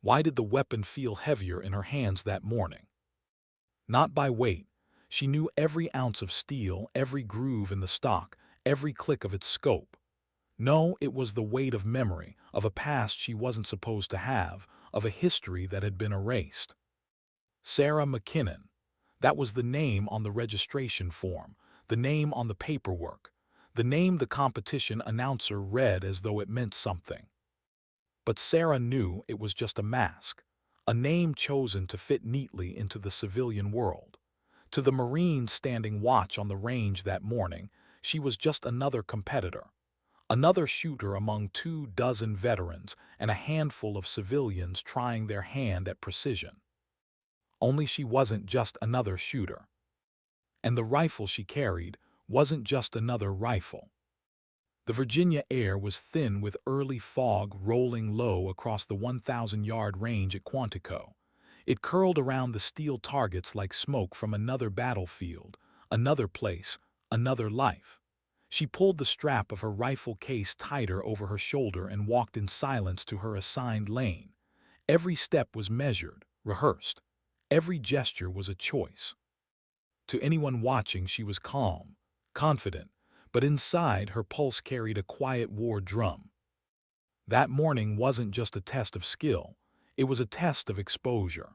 Why did the weapon feel heavier in her hands that morning? Not by weight. She knew every ounce of steel, every groove in the stock, every click of its scope. No, it was the weight of memory, of a past she wasn't supposed to have, of a history that had been erased. Sarah McKinnon. That was the name on the registration form, the name on the paperwork, the name the competition announcer read as though it meant something. But Sarah knew it was just a mask, a name chosen to fit neatly into the civilian world. To the Marines standing watch on the range that morning, she was just another competitor, another shooter among 24 veterans and a handful of civilians trying their hand at precision. Only she wasn't just another shooter. And the rifle she carried wasn't just another rifle. The Virginia air was thin with early fog rolling low across the 1,000-yard range at Quantico. It curled around the steel targets like smoke from another battlefield, another place, another life. She pulled the strap of her rifle case tighter over her shoulder and walked in silence to her assigned lane. Every step was measured, rehearsed. Every gesture was a choice. To anyone watching, she was calm, confident, but inside her pulse carried a quiet war drum. That morning wasn't just a test of skill, it was a test of exposure.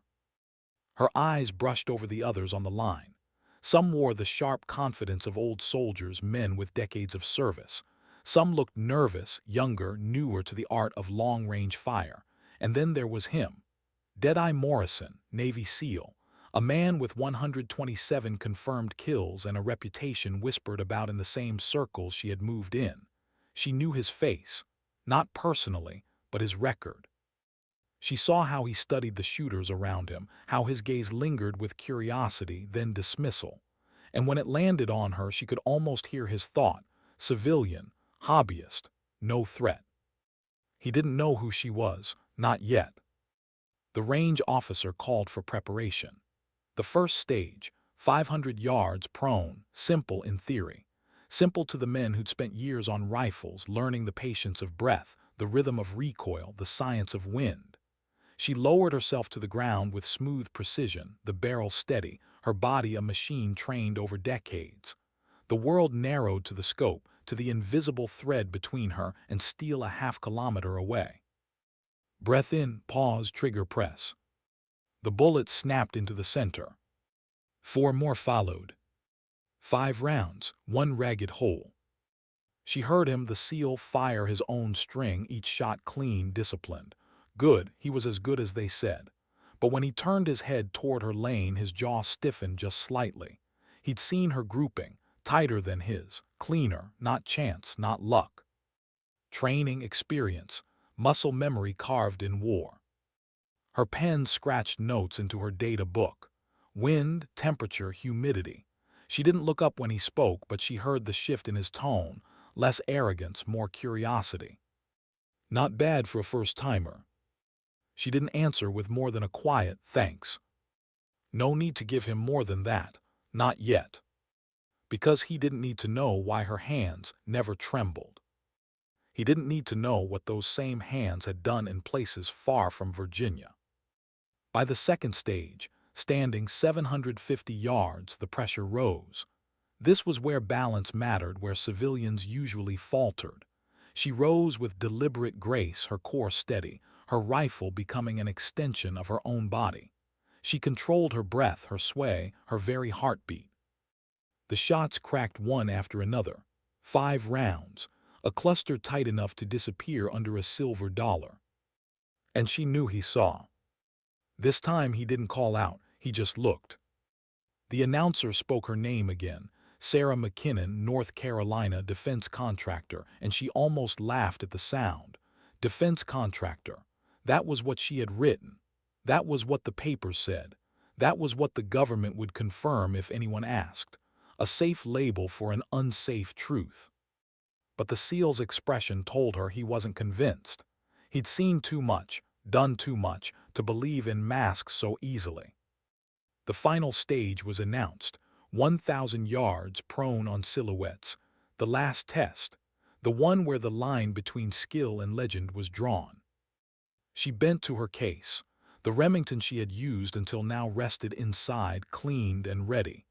Her eyes brushed over the others on the line. Some wore the sharp confidence of old soldiers, men with decades of service. Some looked nervous, younger, newer to the art of long-range fire. And then there was him, Deadeye Morrison, Navy SEAL, a man with 127 confirmed kills and a reputation whispered about in the same circles she had moved in. She knew his face, not personally, but his record. She saw how he studied the shooters around him, how his gaze lingered with curiosity, then dismissal. And when it landed on her, she could almost hear his thought, civilian, hobbyist, no threat. He didn't know who she was, not yet. The range officer called for preparation. The first stage, 500 yards prone, simple in theory. Simple to the men who'd spent years on rifles, learning the patience of breath, the rhythm of recoil, the science of wind. She lowered herself to the ground with smooth precision, the barrel steady, her body a machine trained over decades. The world narrowed to the scope, to the invisible thread between her and steel a half-kilometer away. Breath in, pause, trigger press. The bullet snapped into the center. 4 more followed. 5 rounds, 1 ragged hole. She heard him, the SEAL, fire his own string, each shot clean, disciplined. Good, he was as good as they said. But when he turned his head toward her lane, his jaw stiffened just slightly. He'd seen her grouping, tighter than his, cleaner, not chance, not luck. Training, experience, muscle memory carved in war. Her pen scratched notes into her data book. Wind, temperature, humidity. She didn't look up when he spoke, but she heard the shift in his tone, less arrogance, more curiosity. Not bad for a first-timer. She didn't answer with more than a quiet thanks. No need to give him more than that, not yet. Because he didn't need to know why her hands never trembled. He didn't need to know what those same hands had done in places far from Virginia. By the second stage, standing 750 yards, the pressure rose. This was where balance mattered, where civilians usually faltered. She rose with deliberate grace, her core steady, her rifle becoming an extension of her own body. She controlled her breath, her sway, her very heartbeat. The shots cracked one after another. 5 rounds, a cluster tight enough to disappear under a silver dollar. And she knew he saw. This time he didn't call out, he just looked. The announcer spoke her name again, Sarah McKinnon, North Carolina defense contractor, and she almost laughed at the sound. Defense contractor. That was what she had written. That was what the papers said. That was what the government would confirm if anyone asked. A safe label for an unsafe truth. But the SEAL's expression told her he wasn't convinced. He'd seen too much, done too much, to believe in masks so easily. The final stage was announced, 1,000 yards prone on silhouettes, the last test, the one where the line between skill and legend was drawn. She bent to her case. The Remington she had used until now rested inside, cleaned and ready.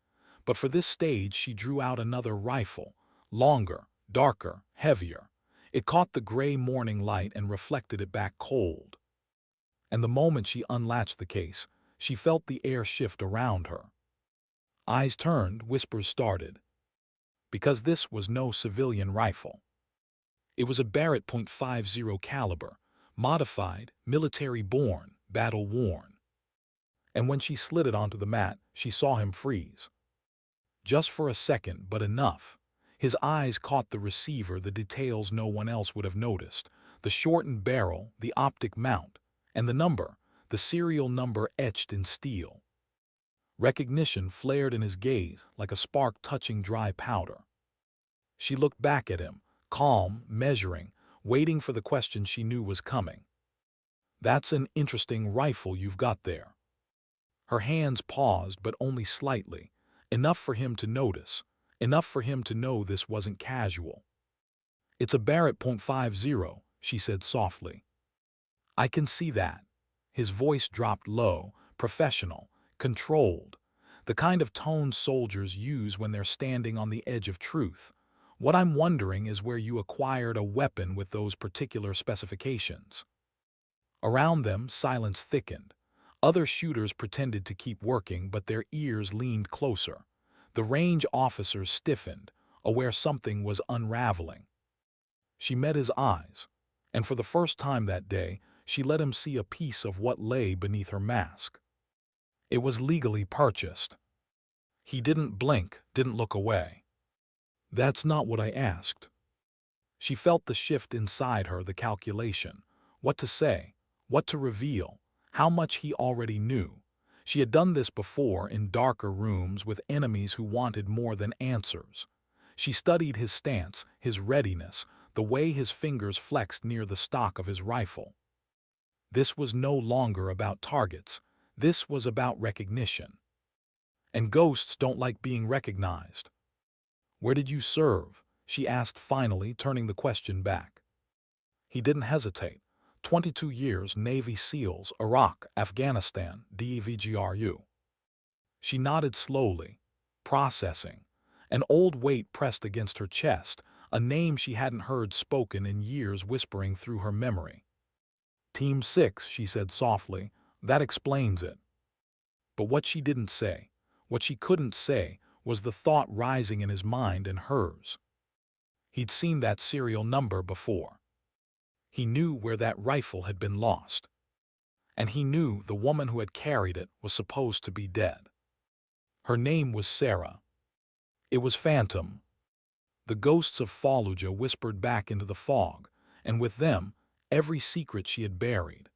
But for this stage she drew out another rifle, longer, darker, heavier. It caught the gray morning light and reflected it back cold. And the moment she unlatched the case, she felt the air shift around her. Eyes turned, whispers started. Because this was no civilian rifle. It was a Barrett .50 caliber, modified, military-born, battle-worn. And when she slid it onto the mat, she saw him freeze. Just for a second, but enough. His eyes caught the receiver, the details no one else would have noticed, the shortened barrel, the optic mount, and the number, the serial number etched in steel. Recognition flared in his gaze like a spark touching dry powder. She looked back at him, calm, measuring, waiting for the question she knew was coming. "That's an interesting rifle you've got there." Her hands paused, but only slightly, enough for him to notice, enough for him to know this wasn't casual. "It's a Barrett .50, she said softly. "I can see that." His voice dropped low, professional, controlled, the kind of tone soldiers use when they're standing on the edge of truth. "What I'm wondering is where you acquired a weapon with those particular specifications." Around them, silence thickened. Other shooters pretended to keep working, but their ears leaned closer. The range officers stiffened, aware something was unraveling. She met his eyes, and for the first time that day, she let him see a piece of what lay beneath her mask. It was legally purchased. He didn't blink, didn't look away. "That's not what I asked." She felt the shift inside her, the calculation. What to say, what to reveal, how much he already knew. She had done this before in darker rooms with enemies who wanted more than answers. She studied his stance, his readiness, the way his fingers flexed near the stock of his rifle. This was no longer about targets. This was about recognition. And ghosts don't like being recognized. "Where did you serve?" she asked finally, turning the question back. He didn't hesitate. 22 years, Navy SEALs, Iraq, Afghanistan, DEVGRU. She nodded slowly, processing. An old weight pressed against her chest, a name she hadn't heard spoken in years whispering through her memory. "Team 6, she said softly. "That explains it." But what she didn't say, what she couldn't say, was the thought rising in his mind and hers. He'd seen that serial number before. He knew where that rifle had been lost. And he knew the woman who had carried it was supposed to be dead. Her name was Sarah. It was Phantom. The ghosts of Fallujah whispered back into the fog, and with them, every secret she had buried.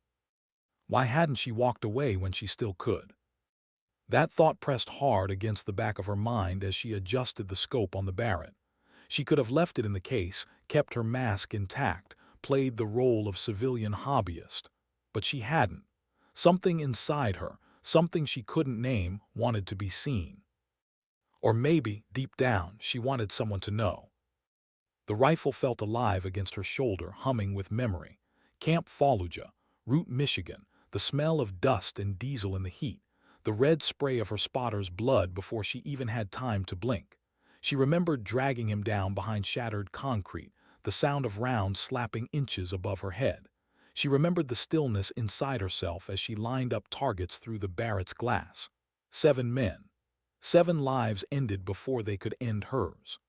Why hadn't she walked away when she still could? That thought pressed hard against the back of her mind as she adjusted the scope on the Barrett. She could have left it in the case, kept her mask intact, played the role of civilian hobbyist. But she hadn't. Something inside her, something she couldn't name, wanted to be seen. Or maybe, deep down, she wanted someone to know. The rifle felt alive against her shoulder, humming with memory. Camp Fallujah, Route, Michigan, the smell of dust and diesel in the heat, the red spray of her spotter's blood before she even had time to blink. She remembered dragging him down behind shattered concrete, the sound of rounds slapping inches above her head. She remembered the stillness inside herself as she lined up targets through the Barrett's glass. 7 men. 7 lives ended before they could end hers.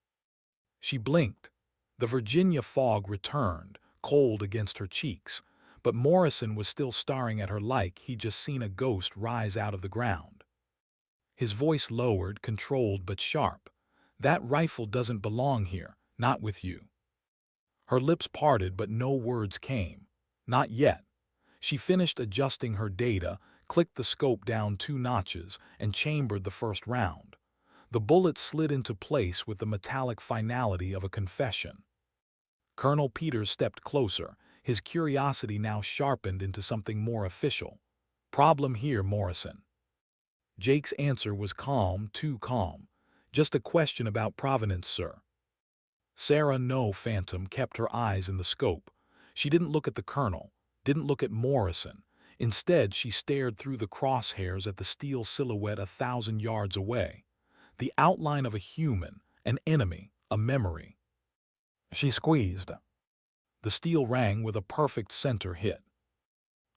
She blinked. The Virginia fog returned, cold against her cheeks, but Morrison was still staring at her like he'd just seen a ghost rise out of the ground. His voice lowered, controlled but sharp. "That rifle doesn't belong here, not with you." Her lips parted, but no words came. Not yet. She finished adjusting her data, clicked the scope down 2 notches, and chambered the first round. The bullet slid into place with the metallic finality of a confession. Colonel Peters stepped closer, his curiosity now sharpened into something more official. "Problem here, Morrison." Jake's answer was calm, too calm. "Just a question about provenance, sir." Sarah, no Phantom, kept her eyes in the scope. She didn't look at the colonel, didn't look at Morrison. Instead, she stared through the crosshairs at the steel silhouette 1,000 yards away. The outline of a human, an enemy, a memory. She squeezed. The steel rang with a perfect center hit.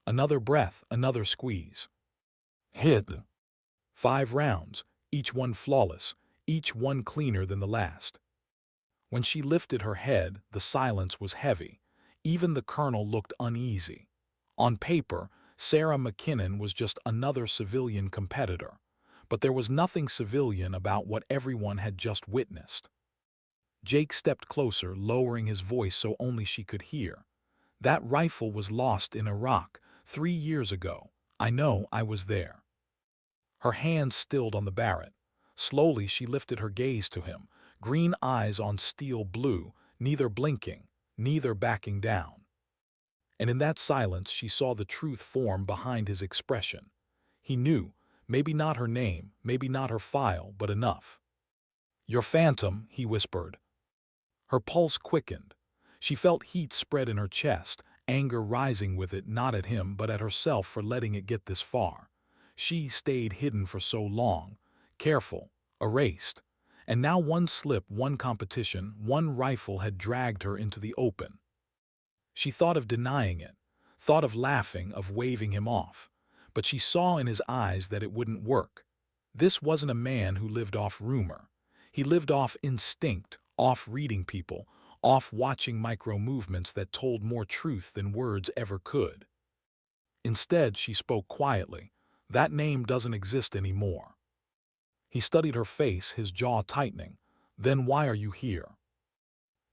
Another breath, another squeeze. Hit. 5 rounds, each one flawless, each one cleaner than the last. When she lifted her head, the silence was heavy. Even the colonel looked uneasy. On paper, Sarah McKinnon was just another civilian competitor. But there was nothing civilian about what everyone had just witnessed. Jake stepped closer, lowering his voice so only she could hear. That rifle was lost in Iraq 3 years ago. I know, I was there. Her hands stilled on the Barrett. Slowly she lifted her gaze to him, green eyes on steel blue, neither blinking, neither backing down. And in that silence she saw the truth form behind his expression. He knew, maybe not her name, maybe not her file, but enough. "Your phantom," he whispered. Her pulse quickened. She felt heat spread in her chest, anger rising with it, not at him but at herself for letting it get this far. She stayed hidden for so long, careful, erased. And now one slip, one competition, one rifle had dragged her into the open. She thought of denying it, thought of laughing, of waving him off. But she saw in his eyes that it wouldn't work. This wasn't a man who lived off rumor. He lived off instinct, off reading people, off watching micro-movements that told more truth than words ever could. Instead, she spoke quietly. "That name doesn't exist anymore." He studied her face, his jaw tightening. "Then why are you here?"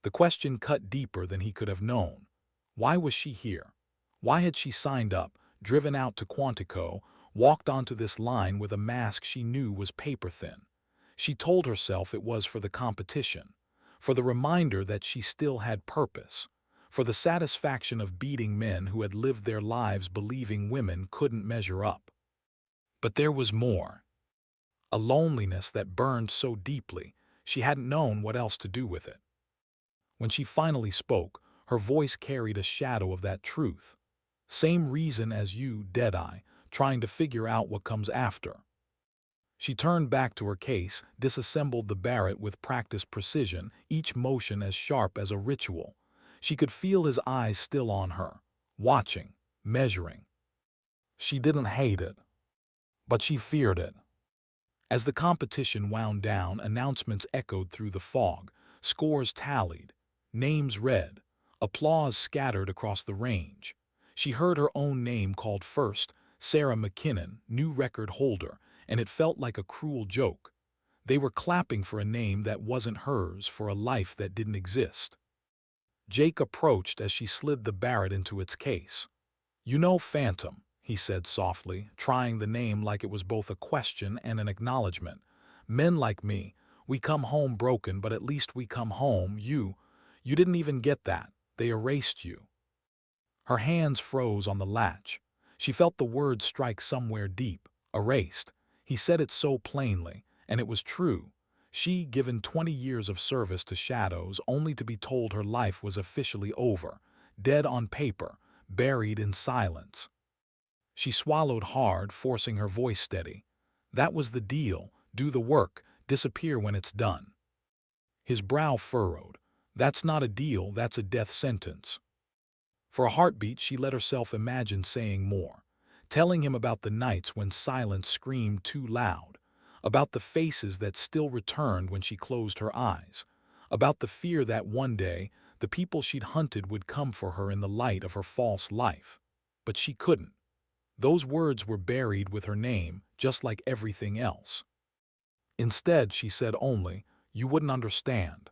The question cut deeper than he could have known. Why was she here? Why had she signed up, driven out to Quantico, walked onto this line with a mask she knew was paper-thin? She told herself it was for the competition, for the reminder that she still had purpose, for the satisfaction of beating men who had lived their lives believing women couldn't measure up. But there was more. A loneliness that burned so deeply, she hadn't known what else to do with it. When she finally spoke, her voice carried a shadow of that truth. "Same reason as you, Deadeye, trying to figure out what comes after." She turned back to her case, disassembled the Barrett with practiced precision, each motion as sharp as a ritual. She could feel his eyes still on her, watching, measuring. She didn't hate it, but she feared it. As the competition wound down, announcements echoed through the fog, scores tallied, names read, applause scattered across the range. She heard her own name called first, Sarah McKinnon, new record holder, and it felt like a cruel joke. They were clapping for a name that wasn't hers, for a life that didn't exist. Jake approached as she slid the Barrett into its case. "You know, Phantom," he said softly, trying the name like it was both a question and an acknowledgement. "Men like me, we come home broken, but at least we come home. You didn't even get that. They erased you." Her hands froze on the latch. She felt the word strike somewhere deep. Erased. He said it so plainly, and it was true. She, given 20 years of service to shadows, only to be told her life was officially over, dead on paper, buried in silence. She swallowed hard, forcing her voice steady. That was the deal. Do the work, disappear when it's done. His brow furrowed. That's not a deal, that's a death sentence. For a heartbeat, she let herself imagine saying more, telling him about the nights when silence screamed too loud, about the faces that still returned when she closed her eyes, about the fear that one day the people she'd hunted would come for her in the light of her false life. But she couldn't. Those words were buried with her name, just like everything else. Instead, she said only, "You wouldn't understand."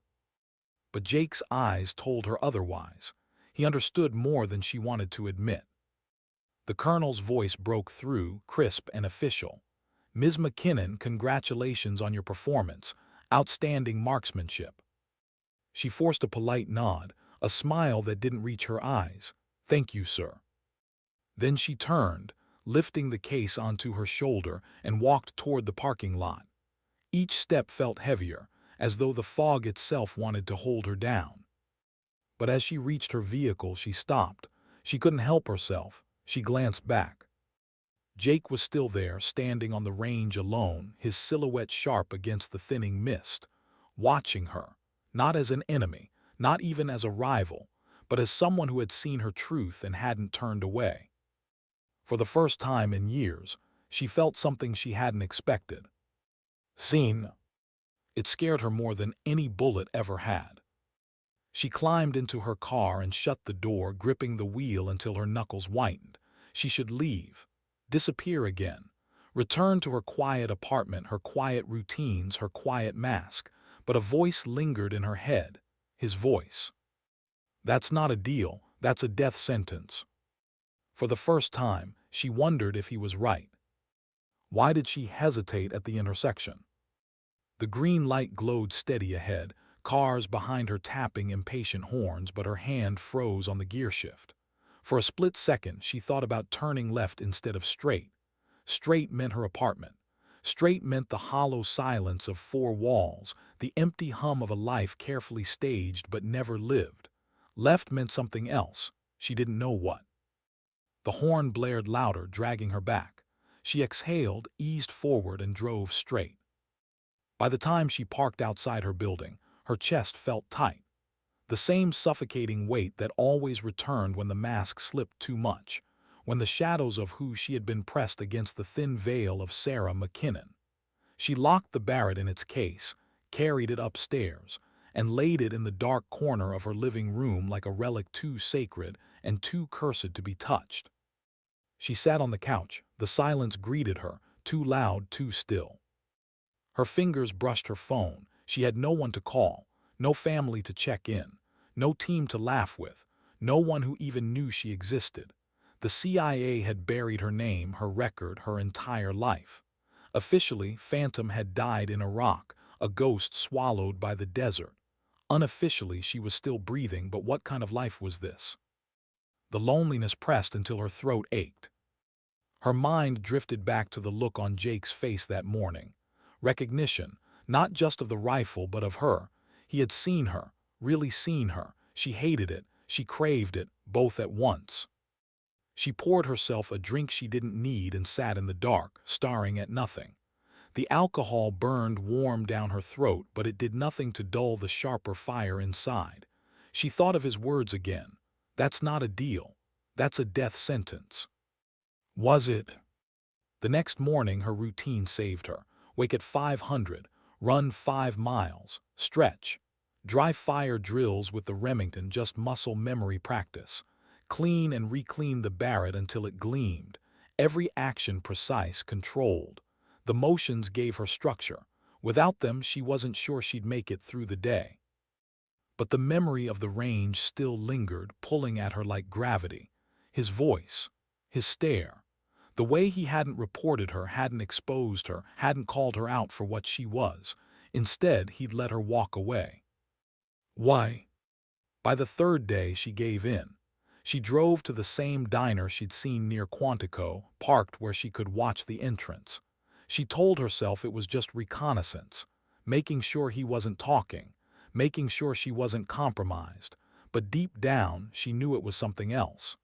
But Jake's eyes told her otherwise. He understood more than she wanted to admit. The colonel's voice broke through, crisp and official. "Ms. McKinnon, congratulations on your performance. Outstanding marksmanship." She forced a polite nod, a smile that didn't reach her eyes. "Thank you, sir." Then she turned, lifting the case onto her shoulder, and walked toward the parking lot. Each step felt heavier, as though the fog itself wanted to hold her down. But as she reached her vehicle, she stopped. She couldn't help herself. She glanced back. Jake was still there, standing on the range alone, his silhouette sharp against the thinning mist, watching her, not as an enemy, not even as a rival, but as someone who had seen her truth and hadn't turned away. For the first time in years, she felt something she hadn't expected. Seen. It scared her more than any bullet ever had. She climbed into her car and shut the door, gripping the wheel until her knuckles whitened. She should leave, disappear again, return to her quiet apartment, her quiet routines, her quiet mask. But a voice lingered in her head, his voice. That's not a deal, that's a death sentence. For the first time, she wondered if he was right. Why did she hesitate at the intersection? The green light glowed steady ahead, cars behind her tapping impatient horns, but her hand froze on the gear shift. For a split second, she thought about turning left instead of straight. Straight meant her apartment. Straight meant the hollow silence of four walls, the empty hum of a life carefully staged but never lived. Left meant something else. She didn't know what. The horn blared louder, dragging her back. She exhaled, eased forward, and drove straight. By the time she parked outside her building, her chest felt tight. The same suffocating weight that always returned when the mask slipped too much, when the shadows of who she had been pressed against the thin veil of Sarah McKinnon. She locked the Barrett in its case, carried it upstairs, and laid it in the dark corner of her living room like a relic too sacred and too cursed to be touched. She sat on the couch. The silence greeted her, too loud, too still. Her fingers brushed her phone. She had no one to call, no family to check in, no team to laugh with, no one who even knew she existed. The CIA had buried her name, her record, her entire life. Officially, Phantom had died in Iraq, a ghost swallowed by the desert. Unofficially, she was still breathing, but what kind of life was this? The loneliness pressed until her throat ached. Her mind drifted back to the look on Jake's face that morning. Recognition, not just of the rifle but of her. He had seen her, really seen her. She hated it, she craved it, both at once. She poured herself a drink she didn't need and sat in the dark, staring at nothing. The alcohol burned warm down her throat, but it did nothing to dull the sharper fire inside. She thought of his words again. That's not a deal. That's a death sentence. Was it? The next morning her routine saved her. Wake at 500, run 5 miles, stretch. Dry fire drills with the Remington, just muscle memory practice. Clean and re-clean the Barrett until it gleamed. Every action precise, controlled. The motions gave her structure. Without them, she wasn't sure she'd make it through the day. But the memory of the range still lingered, pulling at her like gravity. His voice, his stare. The way he hadn't reported her, hadn't exposed her, hadn't called her out for what she was. Instead, he'd let her walk away. Why? By the third day, she gave in. She drove to the same diner she'd seen near Quantico, parked where she could watch the entrance. She told herself it was just reconnaissance, making sure he wasn't talking, making sure she wasn't compromised. But deep down, she knew it was something else.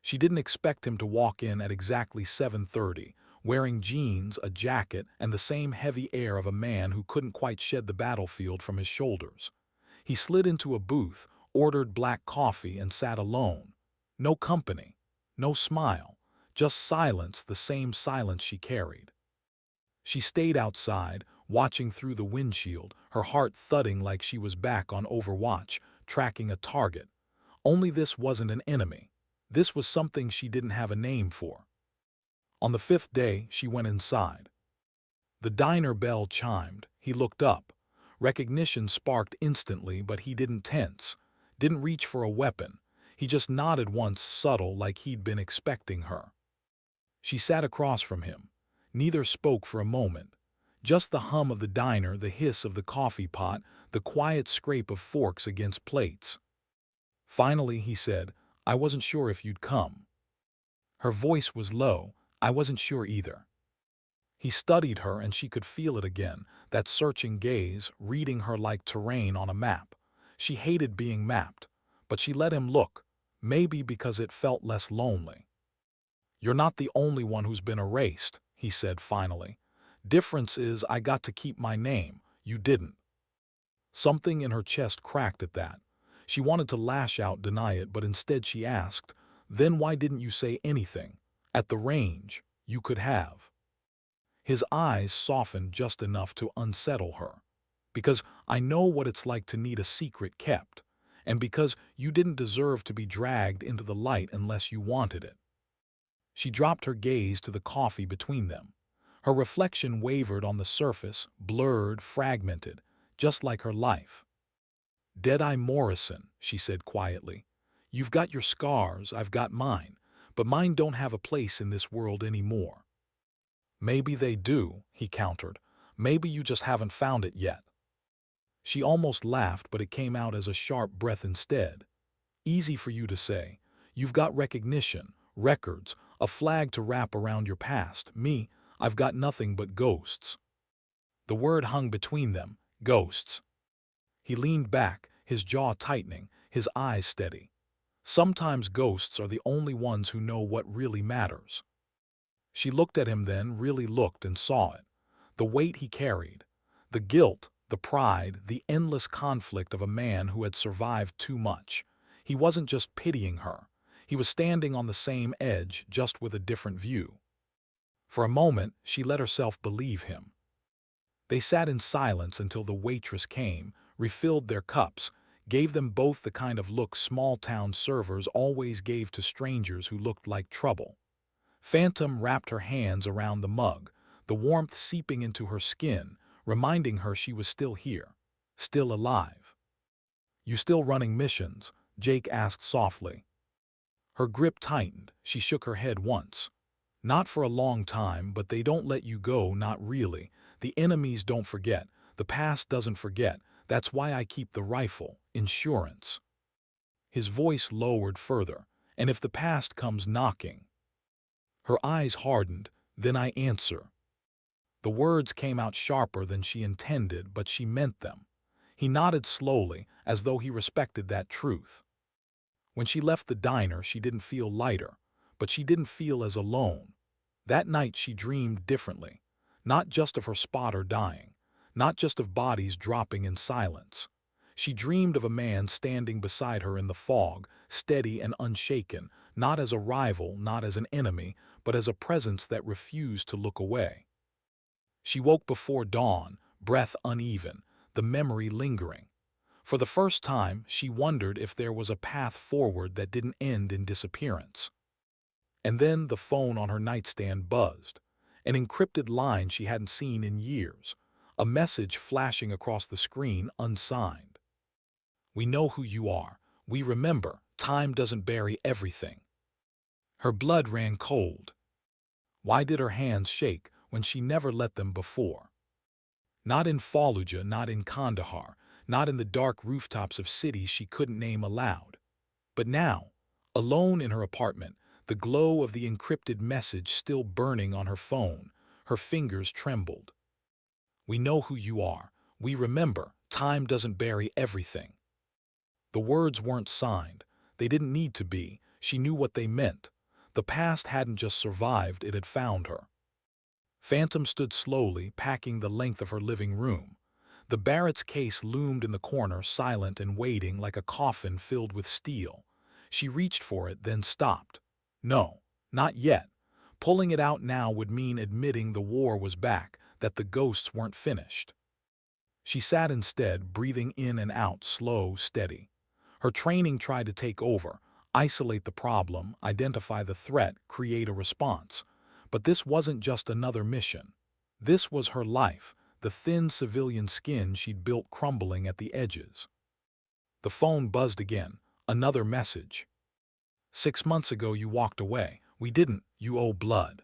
She didn't expect him to walk in at exactly 7:30, wearing jeans, a jacket, and the same heavy air of a man who couldn't quite shed the battlefield from his shoulders. He slid into a booth, ordered black coffee, and sat alone. No company, no smile, just silence, the same silence she carried. She stayed outside, watching through the windshield, her heart thudding like she was back on Overwatch, tracking a target. Only this wasn't an enemy. This was something she didn't have a name for. On the 5th day, she went inside. The diner bell chimed. He looked up. Recognition sparked instantly, but he didn't tense, didn't reach for a weapon. He just nodded once, subtle, like he'd been expecting her. She sat across from him. Neither spoke for a moment. Just the hum of the diner, the hiss of the coffee pot, the quiet scrape of forks against plates. Finally, he said, "I wasn't sure if you'd come." Her voice was low. "I wasn't sure either." He studied her, and she could feel it again, that searching gaze, reading her like terrain on a map. She hated being mapped, but she let him look. Maybe because it felt less lonely. "You're not the only one who's been erased," he said finally. "Difference is I got to keep my name. You didn't." Something in her chest cracked at that. She wanted to lash out, deny it, but instead she asked, "Then why didn't you say anything? At the range, you could have." His eyes softened just enough to unsettle her. "Because I know what it's like to need a secret kept, and because you didn't deserve to be dragged into the light unless you wanted it." She dropped her gaze to the coffee between them. Her reflection wavered on the surface, blurred, fragmented, just like her life. "Deadeye Morrison," she said quietly. "You've got your scars, I've got mine, but mine don't have a place in this world anymore." "Maybe they do," he countered. "Maybe you just haven't found it yet." She almost laughed, but it came out as a sharp breath instead. "Easy for you to say. You've got recognition, records, a flag to wrap around your past. Me, I've got nothing but ghosts." The word hung between them, ghosts. He leaned back, his jaw tightening, his eyes steady. "Sometimes ghosts are the only ones who know what really matters." She looked at him then, really looked, and saw it. The weight he carried. The guilt, the pride, the endless conflict of a man who had survived too much. He wasn't just pitying her. He was standing on the same edge, just with a different view. For a moment, she let herself believe him. They sat in silence until the waitress came, refilled their cups, gave them both the kind of look small-town servers always gave to strangers who looked like trouble. Phantom wrapped her hands around the mug, the warmth seeping into her skin, reminding her she was still here, still alive. "You still running missions?" Jake asked softly. Her grip tightened. She shook her head once. "Not for a long time, but they don't let you go, not really. The enemies don't forget. The past doesn't forget. That's why I keep the rifle. Insurance." His voice lowered further. "And if the past comes knocking?" Her eyes hardened. "Then I answer." The words came out sharper than she intended, but she meant them. He nodded slowly, as though he respected that truth. When she left the diner, she didn't feel lighter, but she didn't feel as alone. That night she dreamed differently, not just of her spotter dying, not just of bodies dropping in silence. She dreamed of a man standing beside her in the fog, steady and unshaken, not as a rival, not as an enemy, but as a presence that refused to look away. She woke before dawn, breath uneven, the memory lingering. For the first time, she wondered if there was a path forward that didn't end in disappearance. And then the phone on her nightstand buzzed. An encrypted line she hadn't seen in years. A message flashing across the screen, unsigned. "We know who you are. We remember. Time doesn't bury everything." Her blood ran cold. Why did her hands shake when she never let them before? Not in Fallujah, not in Kandahar, not in the dark rooftops of cities she couldn't name aloud. But now, alone in her apartment, the glow of the encrypted message still burning on her phone, her fingers trembled. "We know who you are. We remember. Time doesn't bury everything." The words weren't signed. They didn't need to be. She knew what they meant. The past hadn't just survived, it had found her. Phantom stood slowly, packing the length of her living room. The Barrett's case loomed in the corner, silent and waiting like a coffin filled with steel. She reached for it, then stopped. No, not yet. Pulling it out now would mean admitting the war was back, that the ghosts weren't finished. She sat instead, breathing in and out, slow, steady. Her training tried to take over, isolate the problem, identify the threat, create a response. But this wasn't just another mission. This was her life, the thin civilian skin she'd built crumbling at the edges. The phone buzzed again. Another message. "6 months ago you walked away. We didn't. You owe blood."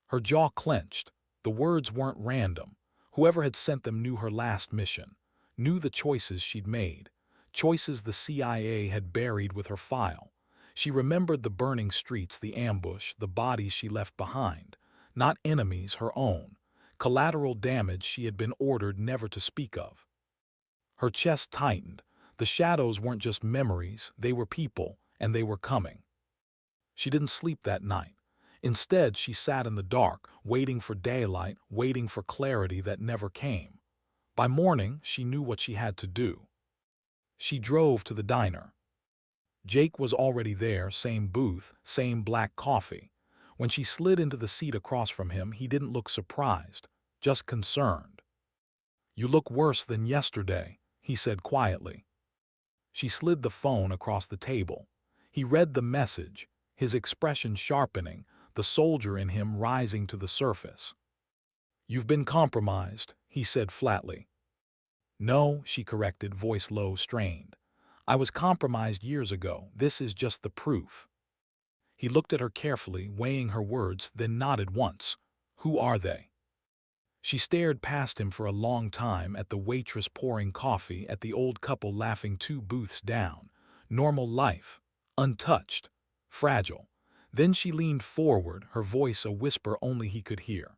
Her jaw clenched. The words weren't random. Whoever had sent them knew her last mission, knew the choices she'd made, choices the CIA had buried with her file. She remembered the burning streets, the ambush, the bodies she left behind. Not enemies, her own. Collateral damage she had been ordered never to speak of. Her chest tightened. The shadows weren't just memories, they were people, and they were coming. She didn't sleep that night. Instead, she sat in the dark, waiting for daylight, waiting for clarity that never came. By morning, she knew what she had to do. She drove to the diner. Jake was already there, same booth, same black coffee. When she slid into the seat across from him, he didn't look surprised, just concerned. "You look worse than yesterday," he said quietly. She slid the phone across the table. He read the message, his expression sharpening, the soldier in him rising to the surface. "You've been compromised," he said flatly. "No," she corrected, voice low, strained. "I was compromised years ago. This is just the proof." He looked at her carefully, weighing her words, then nodded once. "Who are they?" She stared past him for a long time, at the waitress pouring coffee, at the old couple laughing 2 booths down. Normal life. Untouched. Fragile. Then she leaned forward, her voice a whisper only he could hear.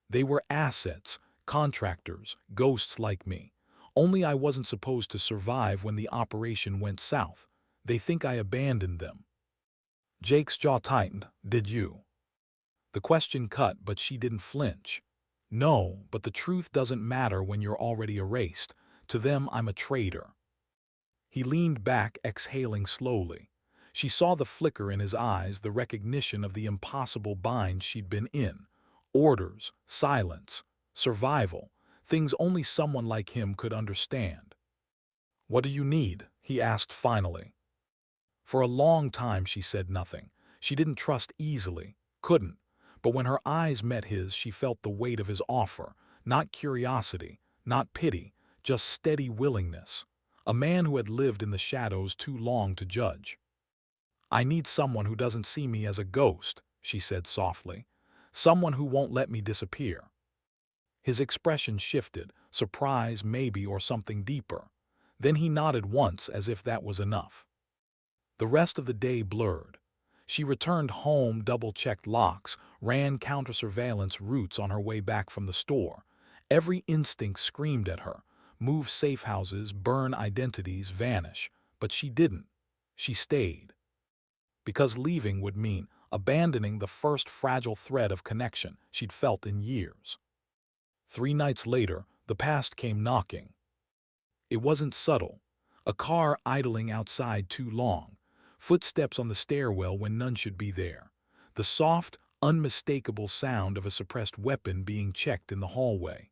"They were assets, contractors, ghosts like me. Only I wasn't supposed to survive when the operation went south. They think I abandoned them." Jake's jaw tightened. "Did you?" The question cut, but she didn't flinch. "No, but the truth doesn't matter when you're already erased. To them, I'm a traitor." He leaned back, exhaling slowly. She saw the flicker in his eyes, the recognition of the impossible bind she'd been in. Orders, silence, survival, things only someone like him could understand. "What do you need?" he asked finally. For a long time she said nothing. She didn't trust easily, couldn't. But when her eyes met his, she felt the weight of his offer. Not curiosity, not pity, just steady willingness. A man who had lived in the shadows too long to judge. "I need someone who doesn't see me as a ghost," she said softly. "Someone who won't let me disappear." His expression shifted, surprise maybe, or something deeper. Then he nodded once, as if that was enough. The rest of the day blurred. She returned home, double-checked locks, ran counter-surveillance routes on her way back from the store. Every instinct screamed at her. Move safe houses, burn identities, vanish. But she didn't. She stayed. Because leaving would mean abandoning the first fragile thread of connection she'd felt in years. 3 nights later, the past came knocking. It wasn't subtle. A car idling outside too long. Footsteps on the stairwell when none should be there. The soft, unmistakable sound of a suppressed weapon being checked in the hallway.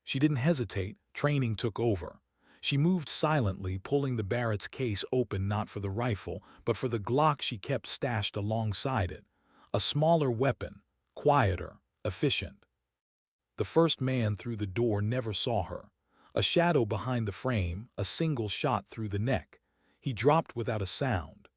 She didn't hesitate. Training took over. She moved silently, pulling the Barrett's case open not for the rifle, but for the Glock she kept stashed alongside it. A smaller weapon, quieter, efficient. The first man through the door never saw her. A shadow behind the frame, a single shot through the neck. He dropped without a sound.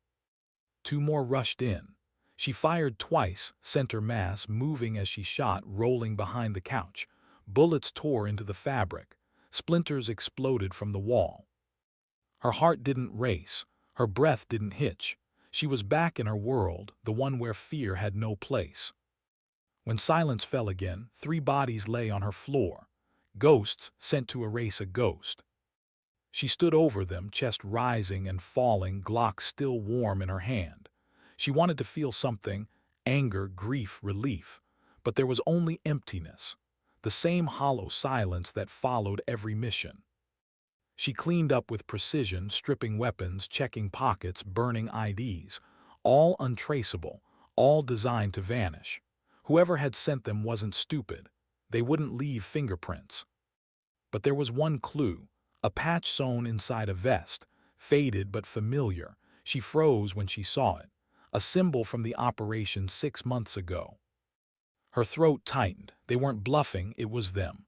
2 more rushed in. She fired twice, center mass, moving as she shot, rolling behind the couch. Bullets tore into the fabric. Splinters exploded from the wall. Her heart didn't race. Her breath didn't hitch. She was back in her world, the one where fear had no place. When silence fell again, 3 bodies lay on her floor. Ghosts sent to erase a ghost. She stood over them, chest rising and falling, Glock still warm in her hand. She wanted to feel something, anger, grief, relief. But there was only emptiness. The same hollow silence that followed every mission. She cleaned up with precision, stripping weapons, checking pockets, burning IDs. All untraceable, all designed to vanish. Whoever had sent them wasn't stupid. They wouldn't leave fingerprints. But there was one clue, a patch sewn inside a vest, faded but familiar. She froze when she saw it, a symbol from the operation 6 months ago. Her throat tightened. They weren't bluffing, it was them.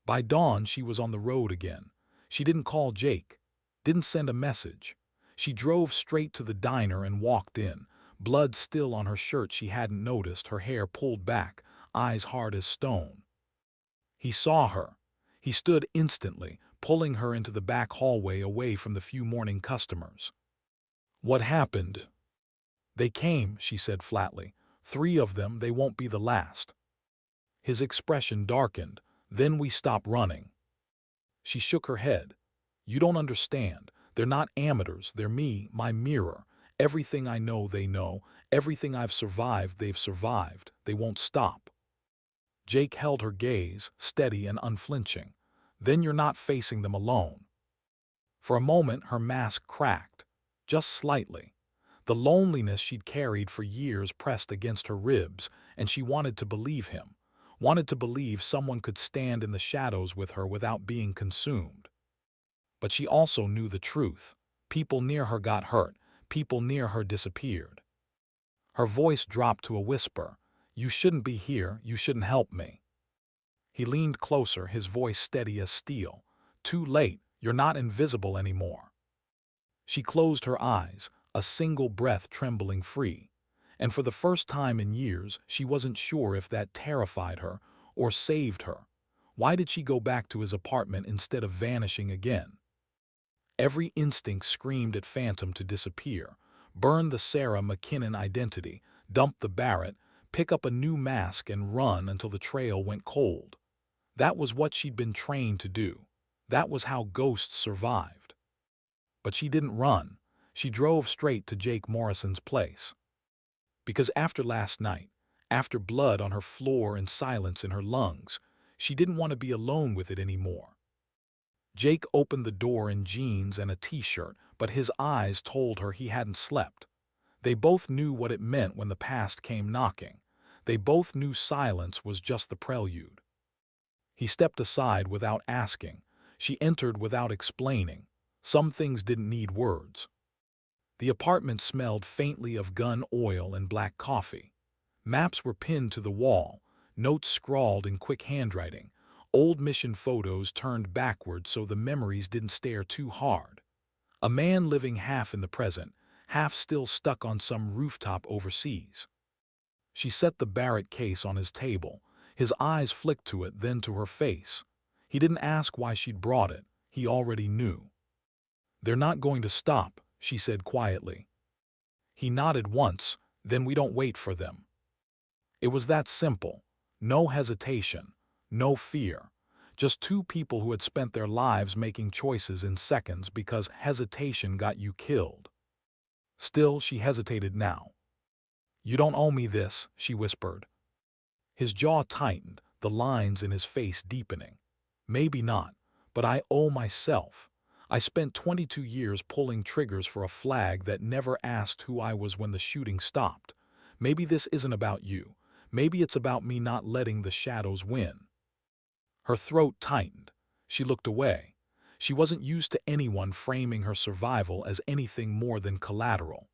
By dawn, she was on the road again. She didn't call Jake, didn't send a message. She drove straight to the diner and walked in. Blood still on her shirt she hadn't noticed, her hair pulled back, eyes hard as stone. He saw her. He stood instantly, pulling her into the back hallway away from the few morning customers. "What happened?" "They came," she said flatly. 3 of them, they won't be the last." His expression darkened. "Then we stop running." She shook her head. "You don't understand. They're not amateurs, they're me, my mirror. Everything I know, they know. Everything I've survived, they've survived. They won't stop. Jake held her gaze, steady and unflinching. Then you're not facing them alone. For a moment, her mask cracked, just slightly. The loneliness she'd carried for years pressed against her ribs, and she wanted to believe him, wanted to believe someone could stand in the shadows with her without being consumed. But she also knew the truth. People near her got hurt, people near her disappeared. Her voice dropped to a whisper. You shouldn't be here, you shouldn't help me. He leaned closer, his voice steady as steel. Too late, you're not invisible anymore. She closed her eyes, a single breath trembling free. And for the first time in years, she wasn't sure if that terrified her or saved her. Why did she go back to his apartment instead of vanishing again? Every instinct screamed at Phantom to disappear, burn the Sarah McKinnon identity, dump the Barrett, pick up a new mask and run until the trail went cold. That was what she'd been trained to do. That was how ghosts survived. But she didn't run. She drove straight to Jake Morrison's place. Because after last night, after blood on her floor and silence in her lungs, she didn't want to be alone with it anymore. Jake opened the door in jeans and a t-shirt, but his eyes told her he hadn't slept. They both knew what it meant when the past came knocking. They both knew silence was just the prelude. He stepped aside without asking. She entered without explaining. Some things didn't need words. The apartment smelled faintly of gun oil and black coffee. Maps were pinned to the wall, notes scrawled in quick handwriting, old mission photos turned backward so the memories didn't stare too hard. A man living half in the present, half still stuck on some rooftop overseas. She set the Barrett case on his table. His eyes flicked to it, then to her face. He didn't ask why she'd brought it. He already knew. They're not going to stop, she said quietly. He nodded once, then we don't wait for them. It was that simple. No hesitation, no fear. Just two people who had spent their lives making choices in seconds because hesitation got you killed. Still, she hesitated now. You don't owe me this, she whispered. His jaw tightened, the lines in his face deepening. Maybe not, but I owe myself. I spent 22 years pulling triggers for a flag that never asked who I was when the shooting stopped. Maybe this isn't about you. Maybe it's about me not letting the shadows win. Her throat tightened. She looked away. She wasn't used to anyone framing her survival as anything more than collateral.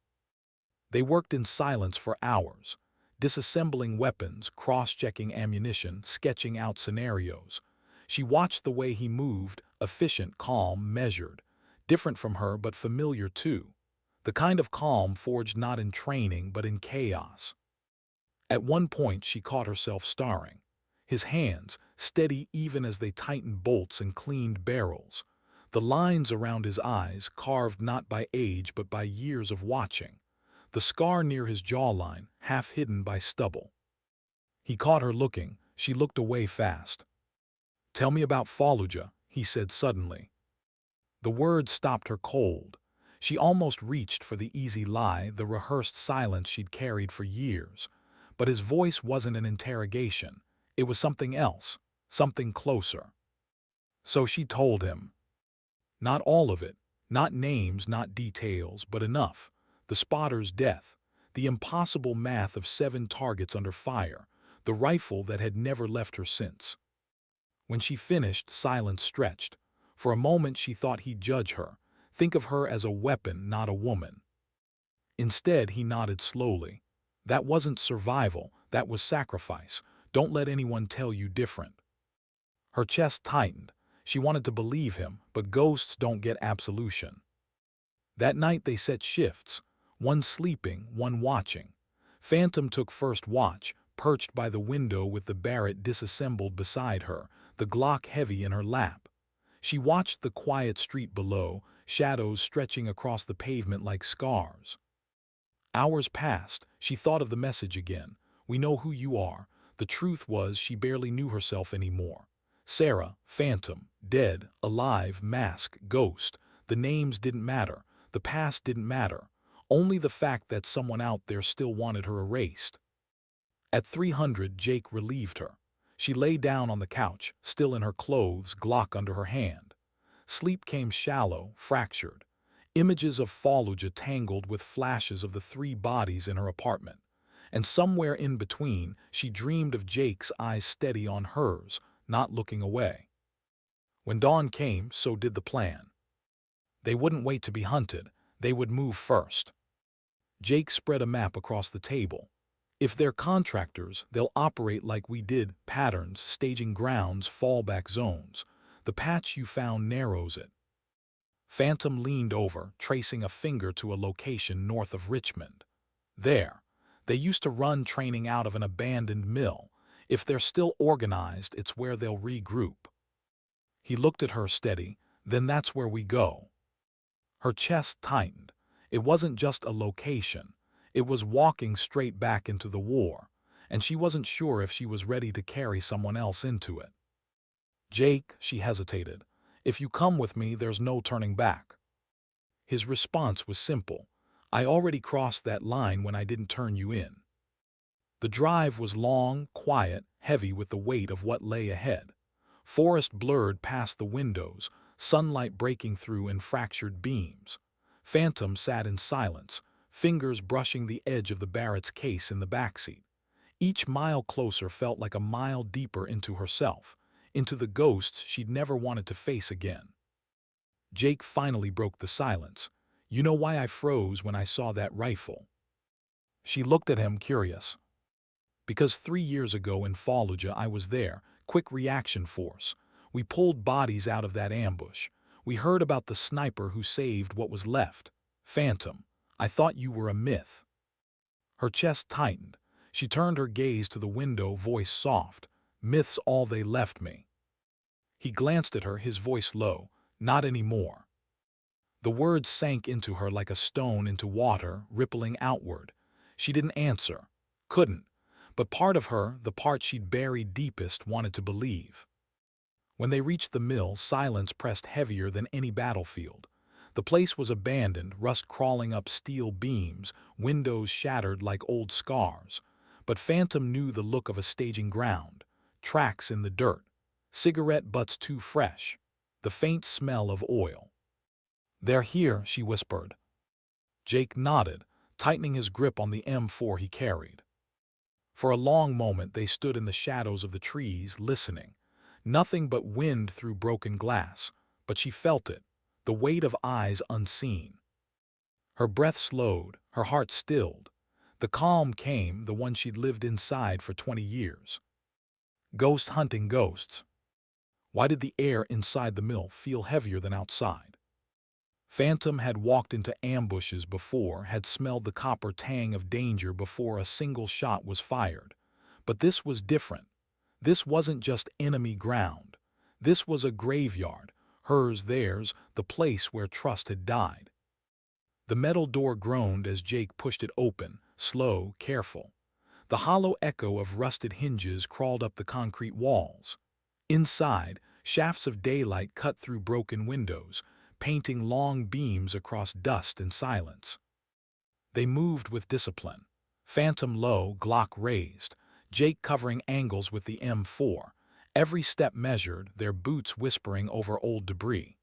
They worked in silence for hours, disassembling weapons, cross-checking ammunition, sketching out scenarios. She watched the way he moved, efficient, calm, measured, different from her but familiar too. The kind of calm forged not in training but in chaos. At one point she caught herself staring. His hands, steady even as they tightened bolts and cleaned barrels. The lines around his eyes, carved not by age but by years of watching. The scar near his jawline, half hidden by stubble. He caught her looking. She looked away fast. Tell me about Fallujah, he said suddenly. The word stopped her cold. She almost reached for the easy lie, the rehearsed silence she'd carried for years. But his voice wasn't an interrogation. It was something else, something closer. So she told him. Not all of it, not names, not details, but enough. The spotter's death, the impossible math of 7 targets under fire, the rifle that had never left her since. When she finished, silence stretched. For a moment she thought he'd judge her, think of her as a weapon, not a woman. Instead, he nodded slowly. That wasn't survival, that was sacrifice. Don't let anyone tell you different. Her chest tightened. She wanted to believe him, but ghosts don't get absolution. That night they set shifts, one sleeping, one watching. Phantom took first watch, perched by the window with the Barrett disassembled beside her, the Glock heavy in her lap. She watched the quiet street below, shadows stretching across the pavement like scars. Hours passed. She thought of the message again. We know who you are. The truth was she barely knew herself anymore. Sarah, Phantom, dead, alive, mask, ghost. The names didn't matter. The past didn't matter. Only the fact that someone out there still wanted her erased. At 300, Jake relieved her. She lay down on the couch, still in her clothes, Glock under her hand. Sleep came shallow, fractured. Images of Fallujah tangled with flashes of the three bodies in her apartment. And somewhere in between, she dreamed of Jake's eyes steady on hers, not looking away. When dawn came, so did the plan. They wouldn't wait to be hunted. They would move first. Jake spread a map across the table. If they're contractors, they'll operate like we did, patterns, staging grounds, fallback zones. The patch you found narrows it. Phantom leaned over, tracing a finger to a location north of Richmond. There. They used to run training out of an abandoned mill. If they're still organized, it's where they'll regroup. He looked at her steady. Then that's where we go. Her chest tightened. It wasn't just a location. It was walking straight back into the war, and she wasn't sure if she was ready to carry someone else into it. Jake, she hesitated. If you come with me, there's no turning back. His response was simple. I already crossed that line when I didn't turn you in. The drive was long, quiet, heavy with the weight of what lay ahead. Forest blurred past the windows, sunlight breaking through in fractured beams. Phantom sat in silence, fingers brushing the edge of the Barrett's case in the backseat. Each mile closer felt like a mile deeper into herself, into the ghosts she'd never wanted to face again. Jake finally broke the silence. You know why I froze when I saw that rifle? She looked at him, curious. Because 3 years ago in Fallujah I was there, quick reaction force. We pulled bodies out of that ambush. We heard about the sniper who saved what was left. Phantom, I thought you were a myth. Her chest tightened. She turned her gaze to the window, voice soft. Myths all they left me. He glanced at her, his voice low. Not anymore. The words sank into her like a stone into water, rippling outward. She didn't answer. Couldn't. But part of her, the part she'd buried deepest, wanted to believe. When they reached the mill, silence pressed heavier than any battlefield. The place was abandoned, rust crawling up steel beams, windows shattered like old scars. But Phantom knew the look of a staging ground. Tracks in the dirt. Cigarette butts too fresh. The faint smell of oil. They're here, she whispered. Jake nodded, tightening his grip on the M4 he carried. For a long moment they stood in the shadows of the trees, listening. Nothing but wind through broken glass, but she felt it, the weight of eyes unseen. Her breath slowed, her heart stilled. The calm came, the one she'd lived inside for 20 years. Ghost hunting ghosts. Why did the air inside the mill feel heavier than outside? Phantom had walked into ambushes before, had smelled the copper tang of danger before a single shot was fired. But this was different. This wasn't just enemy ground. This was a graveyard, hers, theirs, the place where trust had died. The metal door groaned as Jake pushed it open, slow, careful. The hollow echo of rusted hinges crawled up the concrete walls. Inside, shafts of daylight cut through broken windows, painting long beams across dust and silence. They moved with discipline. Phantom low, Glock raised, Jake covering angles with the M4, every step measured, their boots whispering over old debris.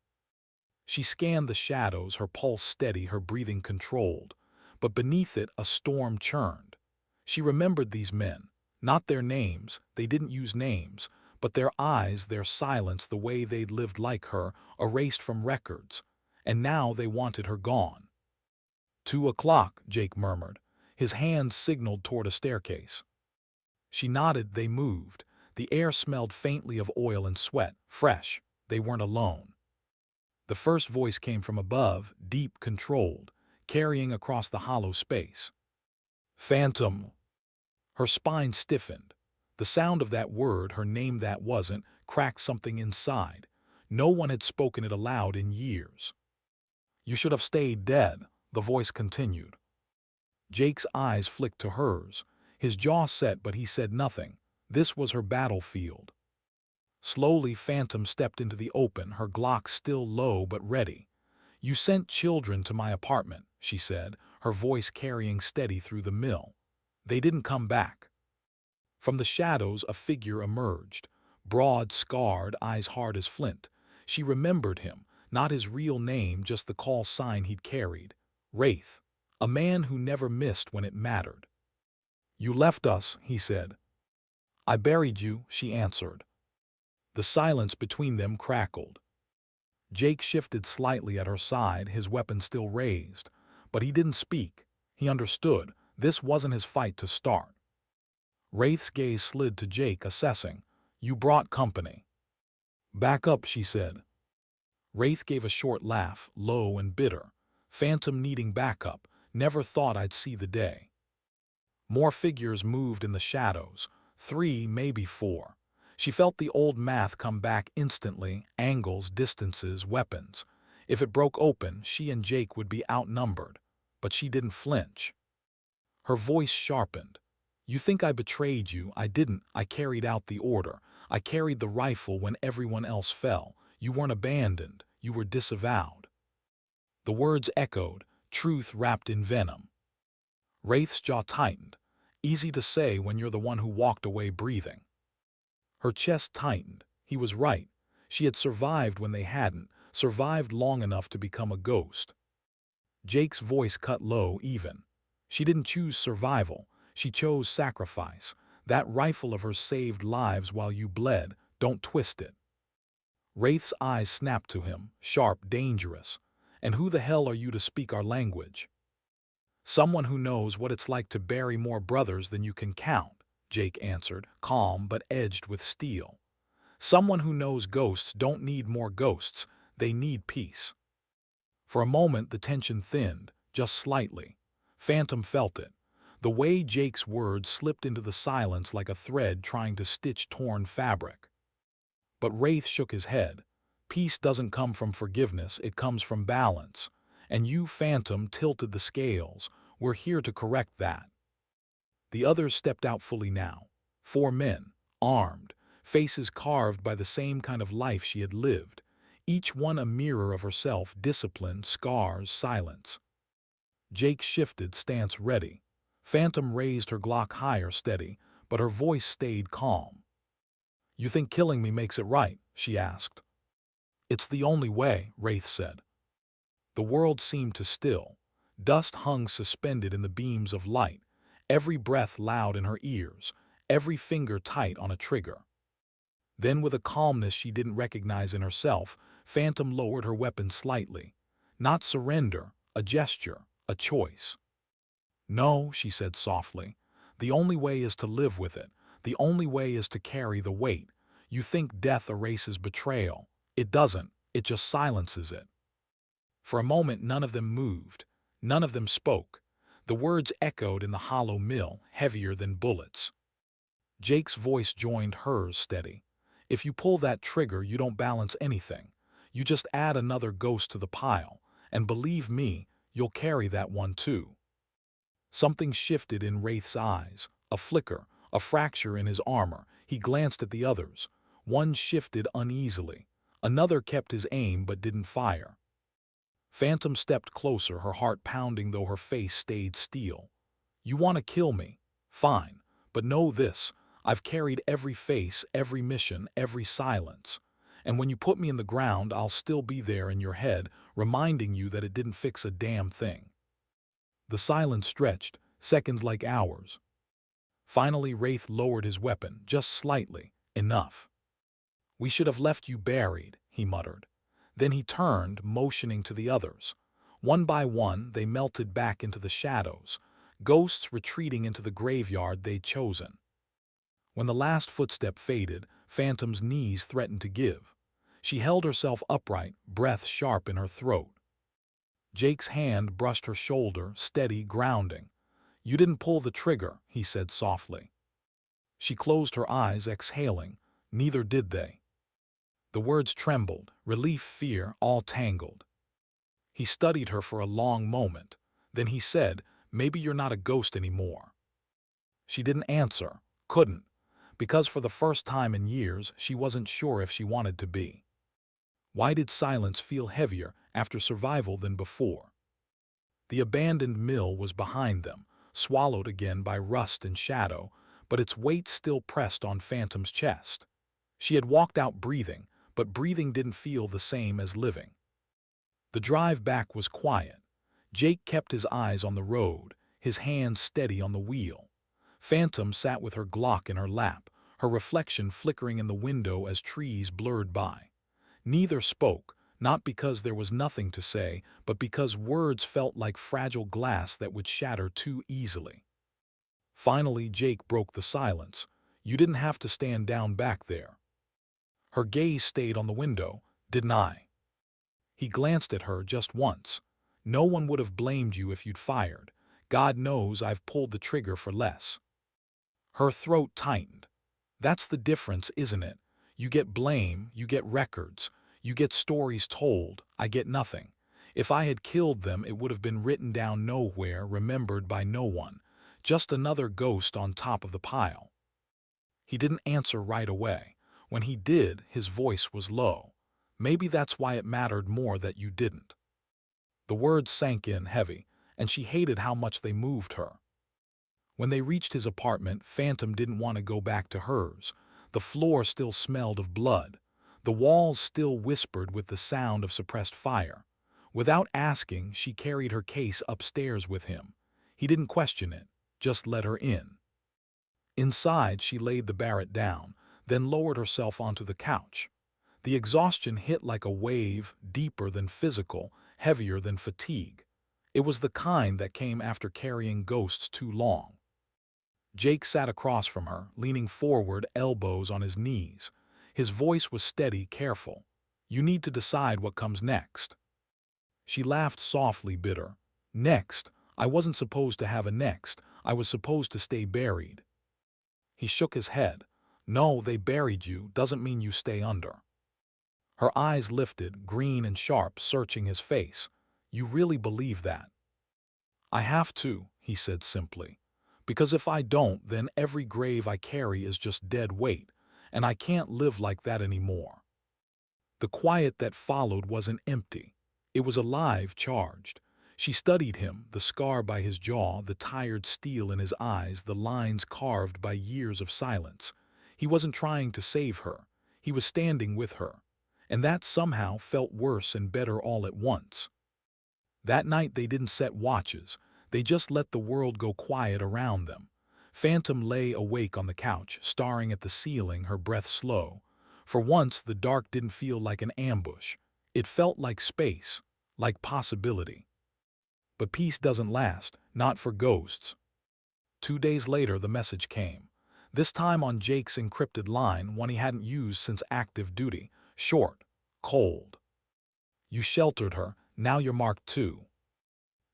She scanned the shadows, her pulse steady, her breathing controlled, but beneath it a storm churned. She remembered these men, not their names, they didn't use names, but their eyes, their silence, the way they'd lived like her, erased from records. And now they wanted her gone. 2 o'clock, Jake murmured. His hand signaled toward a staircase. She nodded, they moved. The air smelled faintly of oil and sweat, fresh. They weren't alone. The first voice came from above, deep, controlled, carrying across the hollow space. Phantom. Her spine stiffened. The sound of that word, her name that wasn't, cracked something inside. No one had spoken it aloud in years. You should have stayed dead, the voice continued. Jake's eyes flicked to hers. His jaw set, but he said nothing. This was her battlefield. Slowly, Phantom stepped into the open, her Glock still low but ready. You sent children to my apartment, she said, her voice carrying steady through the mill. They didn't come back. From the shadows a figure emerged, broad, scarred, eyes hard as flint. She remembered him, not his real name, just the call sign he'd carried. Wraith, a man who never missed when it mattered. You left us, he said. I buried you, she answered. The silence between them crackled. Jake shifted slightly at her side, his weapon still raised. But he didn't speak. He understood. This wasn't his fight to start. Wraith's gaze slid to Jake, assessing. You brought company. Back up, she said. Wraith gave a short laugh, low and bitter. Phantom needing backup. Never thought I'd see the day. More figures moved in the shadows. 3, maybe 4. She felt the old math come back instantly, angles, distances, weapons. If it broke open, she and Jake would be outnumbered. But she didn't flinch. Her voice sharpened. You think I betrayed you? I didn't. I carried out the order. I carried the rifle when everyone else fell. You weren't abandoned. You were disavowed. The words echoed, truth wrapped in venom. Wraith's jaw tightened. Easy to say when you're the one who walked away breathing. Her chest tightened. He was right. She had survived when they hadn't, survived long enough to become a ghost. Jake's voice cut low, even. She didn't choose survival. She chose sacrifice. That rifle of hers saved lives while you bled. Don't twist it. Wraith's eyes snapped to him, sharp, dangerous. And who the hell are you to speak our language? Someone who knows what it's like to bury more brothers than you can count, Jake answered, calm but edged with steel. Someone who knows ghosts don't need more ghosts, they need peace. For a moment the tension thinned, just slightly. Phantom felt it. The way Jake's words slipped into the silence like a thread trying to stitch torn fabric. But Wraith shook his head. Peace doesn't come from forgiveness, it comes from balance. And you, Phantom, tilted the scales. We're here to correct that. The others stepped out fully now. 4 men, armed, faces carved by the same kind of life she had lived. Each one a mirror of herself, discipline, scars, silence. Jake shifted, stance ready. Phantom raised her Glock higher, steady, but her voice stayed calm. You think killing me makes it right? She asked. It's the only way, Wraith said. The world seemed to still. Dust hung suspended in the beams of light, every breath loud in her ears, every finger tight on a trigger. Then, with a calmness she didn't recognize in herself, Phantom lowered her weapon slightly. Not surrender, a gesture, a choice. No, she said softly. The only way is to live with it. The only way is to carry the weight. You think death erases betrayal. It doesn't. It just silences it. For a moment none of them moved. None of them spoke. The words echoed in the hollow mill, heavier than bullets. Jake's voice joined hers, steady. If you pull that trigger, you don't balance anything. You just add another ghost to the pile. And believe me, you'll carry that one too. Something shifted in Wraith's eyes. A flicker, a fracture in his armor. He glanced at the others. One shifted uneasily. Another kept his aim but didn't fire. Phantom stepped closer, her heart pounding though her face stayed steel. You want to kill me? Fine. But know this. I've carried every face, every mission, every silence. And when you put me in the ground, I'll still be there in your head, reminding you that it didn't fix a damn thing. The silence stretched, seconds like hours. Finally, Wraith lowered his weapon, just slightly. Enough. We should have left you buried, he muttered. Then he turned, motioning to the others. One by one, they melted back into the shadows, ghosts retreating into the graveyard they'd chosen. When the last footstep faded, Phantom's knees threatened to give. She held herself upright, breath sharp in her throat. Jake's hand brushed her shoulder, steady, grounding. You didn't pull the trigger, he said softly. She closed her eyes, exhaling. Neither did they. The words trembled, relief, fear, all tangled. He studied her for a long moment. Then he said, maybe you're not a ghost anymore. She didn't answer, couldn't, because for the first time in years she wasn't sure if she wanted to be. Why did silence feel heavier after survival than before? The abandoned mill was behind them, swallowed again by rust and shadow, but its weight still pressed on Phantom's chest. She had walked out breathing, but breathing didn't feel the same as living. The drive back was quiet. Jake kept his eyes on the road, his hands steady on the wheel. Phantom sat with her Glock in her lap, her reflection flickering in the window as trees blurred by. Neither spoke, not because there was nothing to say, but because words felt like fragile glass that would shatter too easily. Finally, Jake broke the silence. You didn't have to stand down back there. Her gaze stayed on the window. Didn't I? He glanced at her just once. No one would have blamed you if you'd fired. God knows I've pulled the trigger for less. Her throat tightened. That's the difference, isn't it? You get blame, you get records, you get stories told, I get nothing. If I had killed them, it would have been written down nowhere, remembered by no one. Just another ghost on top of the pile. He didn't answer right away. When he did, his voice was low. Maybe that's why it mattered more that you didn't. The words sank in heavy, and she hated how much they moved her. When they reached his apartment, Phantom didn't want to go back to hers. The floor still smelled of blood. The walls still whispered with the sound of suppressed fire. Without asking, she carried her case upstairs with him. He didn't question it, just let her in. Inside, she laid the Barrett down, then lowered herself onto the couch. The exhaustion hit like a wave, deeper than physical, heavier than fatigue. It was the kind that came after carrying ghosts too long. Jake sat across from her, leaning forward, elbows on his knees. His voice was steady, careful. You need to decide what comes next. She laughed softly, bitter. Next? I wasn't supposed to have a next. I was supposed to stay buried. He shook his head. No, they buried you doesn't mean you stay under. Her eyes lifted, green and sharp, searching his face. You really believe that? I have to, he said simply. Because if I don't, then every grave I carry is just dead weight, and I can't live like that anymore. The quiet that followed wasn't empty. It was alive, charged. She studied him, the scar by his jaw, the tired steel in his eyes, the lines carved by years of silence. He wasn't trying to save her. He was standing with her. And that somehow felt worse and better all at once. That night they didn't set watches. They just let the world go quiet around them. Phantom lay awake on the couch, staring at the ceiling, her breath slow. For once, the dark didn't feel like an ambush. It felt like space, like possibility. But peace doesn't last, not for ghosts. 2 days later, the message came. This time on Jake's encrypted line, one he hadn't used since active duty. Short, cold. You sheltered her, now you're marked too.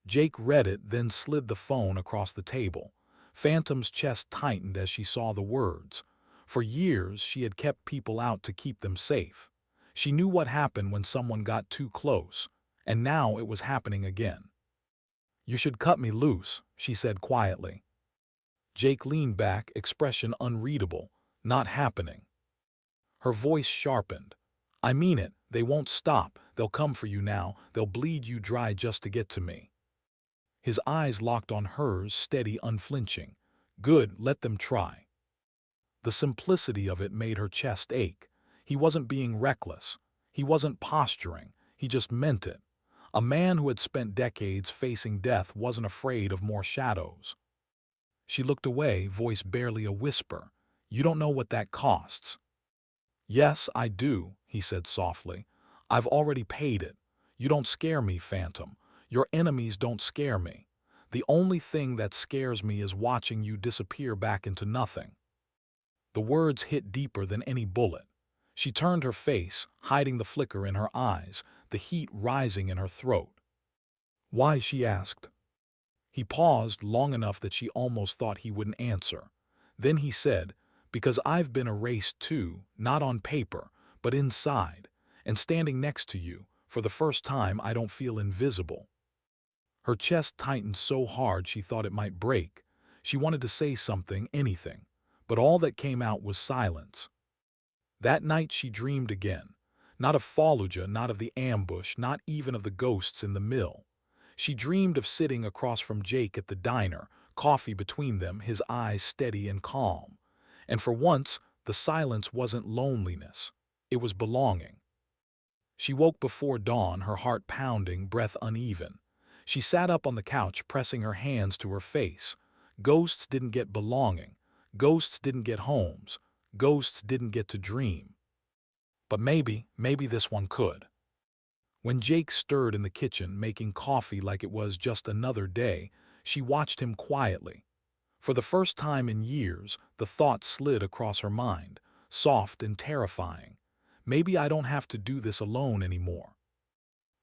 Jake read it, then slid the phone across the table. Phantom's chest tightened as she saw the words. For years, she had kept people out to keep them safe. She knew what happened when someone got too close, and now it was happening again. You should cut me loose, she said quietly. Jake leaned back, expression unreadable. Not happening. Her voice sharpened. I mean it, they won't stop, they'll come for you now, they'll bleed you dry just to get to me. His eyes locked on hers, steady, unflinching. Good, let them try. The simplicity of it made her chest ache. He wasn't being reckless. He wasn't posturing. He just meant it. A man who had spent decades facing death wasn't afraid of more shadows. She looked away, voice barely a whisper. You don't know what that costs. Yes, I do, he said softly. I've already paid it. You don't scare me, Phantom. Your enemies don't scare me. The only thing that scares me is watching you disappear back into nothing. The words hit deeper than any bullet. She turned her face, hiding the flicker in her eyes, the heat rising in her throat. Why? She asked. He paused long enough that she almost thought he wouldn't answer. Then he said, because I've been erased too, not on paper, but inside, and standing next to you, for the first time I don't feel invisible. Her chest tightened so hard she thought it might break. She wanted to say something, anything, but all that came out was silence. That night she dreamed again. Not of Fallujah, not of the ambush, not even of the ghosts in the mill. She dreamed of sitting across from Jake at the diner, coffee between them, his eyes steady and calm. And for once, the silence wasn't loneliness. It was belonging. She woke before dawn, her heart pounding, breath uneven. She sat up on the couch, pressing her hands to her face. Ghosts didn't get belonging. Ghosts didn't get homes. Ghosts didn't get to dream. But maybe this one could. When Jake stirred in the kitchen, making coffee like it was just another day, she watched him quietly. For the first time in years, the thought slid across her mind, soft and terrifying. Maybe I don't have to do this alone anymore.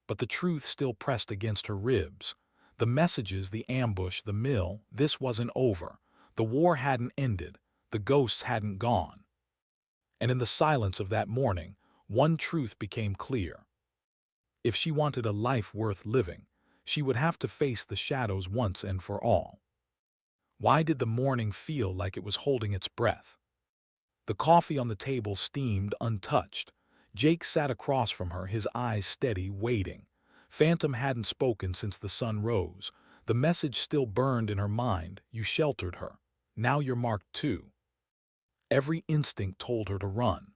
But the truth still pressed against her ribs. The messages, the ambush, the mill, this wasn't over. The war hadn't ended. The ghosts hadn't gone. And in the silence of that morning, one truth became clear. If she wanted a life worth living, she would have to face the shadows once and for all. Why did the morning feel like it was holding its breath? The coffee on the table steamed untouched. Jake sat across from her, his eyes steady, waiting. Phantom hadn't spoken since the sun rose. The message still burned in her mind. You sheltered her. Now you're marked too. Every instinct told her to run.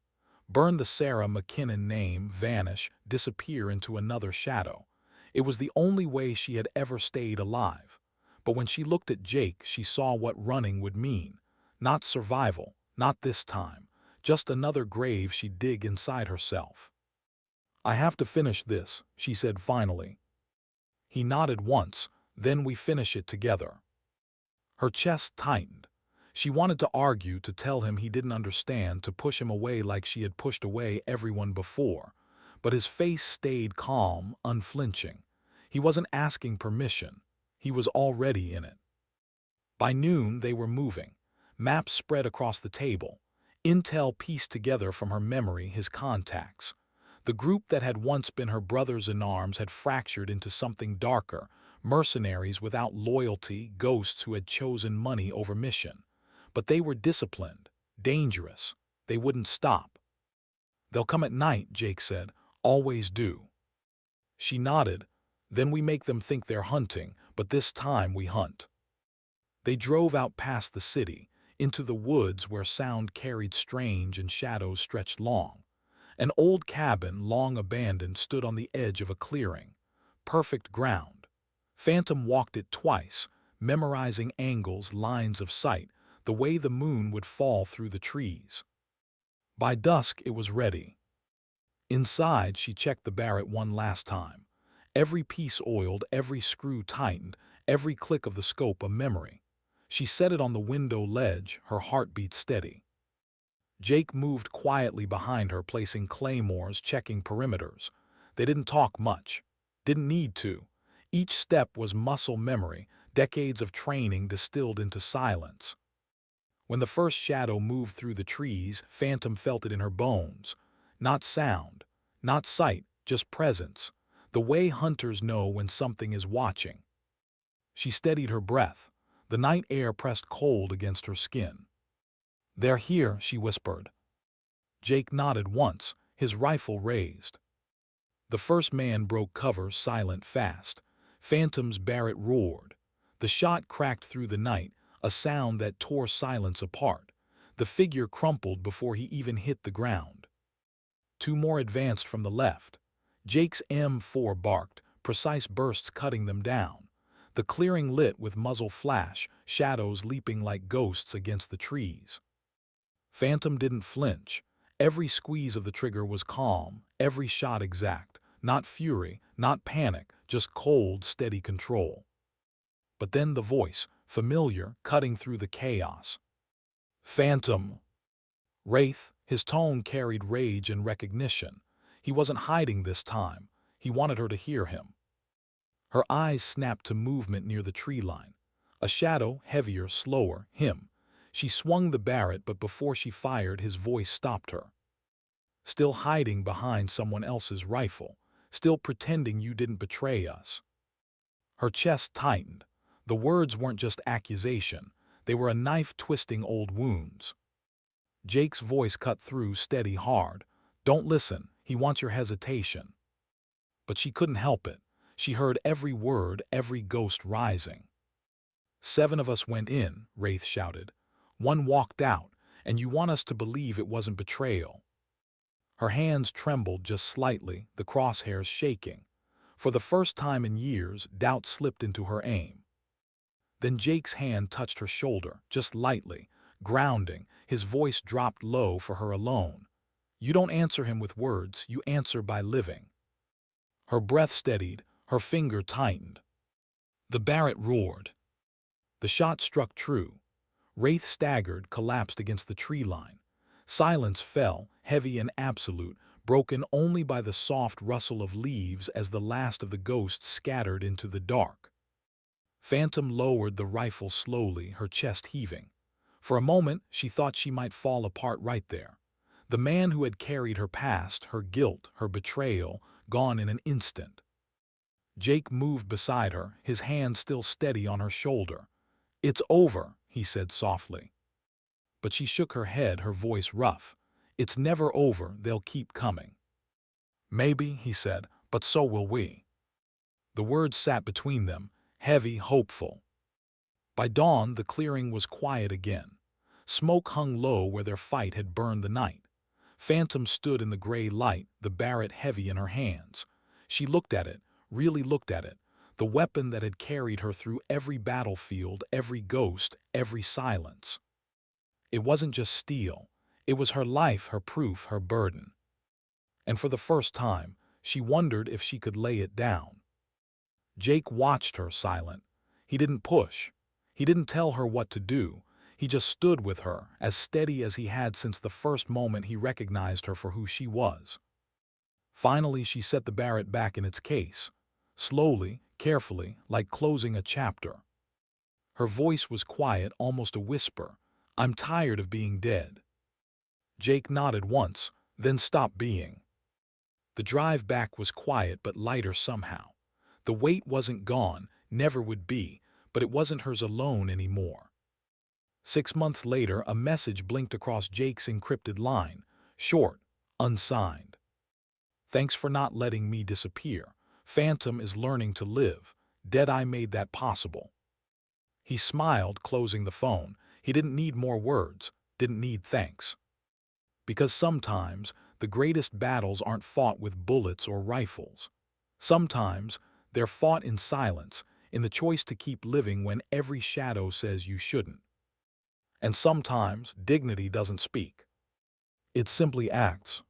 Burn the Sarah McKinnon name, vanish, disappear into another shadow. It was the only way she had ever stayed alive. But when she looked at Jake, she saw what running would mean. Not survival, not this time. Just another grave she'd dig inside herself. I have to finish this, she said finally. He nodded once, then we finish it together. Her chest tightened. She wanted to argue, to tell him he didn't understand, to push him away like she had pushed away everyone before. But his face stayed calm, unflinching. He wasn't asking permission. He was already in it. By noon, they were moving. Maps spread across the table. Intel pieced together from her memory his contacts. The group that had once been her brothers in arms had fractured into something darker, mercenaries without loyalty, ghosts who had chosen money over mission. But they were disciplined, dangerous. They wouldn't stop. They'll come at night, Jake said. Always do. She nodded. Then we make them think they're hunting, but this time we hunt. They drove out past the city, into the woods where sound carried strange and shadows stretched long. An old cabin, long abandoned, stood on the edge of a clearing. Perfect ground. Phantom walked it twice, memorizing angles, lines of sight, the way the moon would fall through the trees. By dusk, it was ready. Inside, she checked the Barrett one last time. Every piece oiled, every screw tightened, every click of the scope a memory. She set it on the window ledge, her heartbeat steady. Jake moved quietly behind her, placing claymores, checking perimeters. They didn't talk much. Didn't need to. Each step was muscle memory, decades of training distilled into silence. When the first shadow moved through the trees, Phantom felt it in her bones. Not sound, not sight, just presence. The way hunters know when something is watching. She steadied her breath. The night air pressed cold against her skin. They're here, she whispered. Jake nodded once, his rifle raised. The first man broke cover, silent, fast. Phantom's Barrett roared. The shot cracked through the night, a sound that tore silence apart. The figure crumpled before he even hit the ground. Two more advanced from the left. Jake's M4 barked, precise bursts cutting them down. The clearing lit with muzzle flash, shadows leaping like ghosts against the trees. Phantom didn't flinch. Every squeeze of the trigger was calm, every shot exact. Not fury, not panic, just cold, steady control. But then the voice, familiar, cutting through the chaos. Phantom. Wraith, his tone carried rage and recognition. He wasn't hiding this time. He wanted her to hear him. Her eyes snapped to movement near the tree line. A shadow, heavier, slower, him. She swung the Barrett, but before she fired, his voice stopped her. Still hiding behind someone else's rifle. Still pretending you didn't betray us. Her chest tightened. The words weren't just accusation. They were a knife twisting old wounds. Jake's voice cut through, steady, hard. Don't listen. He wants your hesitation. But she couldn't help it. She heard every word, every ghost rising. 7 of us went in, Wraith shouted. 1 walked out, and you want us to believe it wasn't betrayal. Her hands trembled just slightly, the crosshairs shaking. For the first time in years, doubt slipped into her aim. Then Jake's hand touched her shoulder, just lightly, grounding. His voice dropped low for her alone. You don't answer him with words, you answer by living. Her breath steadied, her finger tightened. The Barrett roared. The shot struck true. Wraith staggered, collapsed against the tree line. Silence fell, heavy and absolute, broken only by the soft rustle of leaves as the last of the ghosts scattered into the dark. Phantom lowered the rifle slowly, her chest heaving. For a moment, she thought she might fall apart right there. The man who had carried her past, her guilt, her betrayal, gone in an instant. Jake moved beside her, his hand still steady on her shoulder. It's over, he said softly. But she shook her head, her voice rough. It's never over, they'll keep coming. Maybe, he said, but so will we. The words sat between them, heavy, hopeful. By dawn, the clearing was quiet again. Smoke hung low where their fight had burned the night. Phantom stood in the gray light, the Barrett heavy in her hands. She looked at it, really looked at it, the weapon that had carried her through every battlefield, every ghost, every silence. It wasn't just steel. It was her life, her proof, her burden. And for the first time, she wondered if she could lay it down. Jake watched her, silent. He didn't push. He didn't tell her what to do. He just stood with her, as steady as he had since the first moment he recognized her for who she was. Finally, she set the Barrett back in its case. Slowly, carefully, like closing a chapter. Her voice was quiet, almost a whisper. I'm tired of being dead. Jake nodded once, then stopped being. The drive back was quiet but lighter somehow. The weight wasn't gone, never would be, but it wasn't hers alone anymore. 6 months later, a message blinked across Jake's encrypted line, short, unsigned. Thanks for not letting me disappear. Phantom is learning to live. Deadeye made that possible. He smiled, closing the phone. He didn't need more words, didn't need thanks. Because sometimes, the greatest battles aren't fought with bullets or rifles. Sometimes, they're fought in silence, in the choice to keep living when every shadow says you shouldn't. And sometimes, dignity doesn't speak. It simply acts.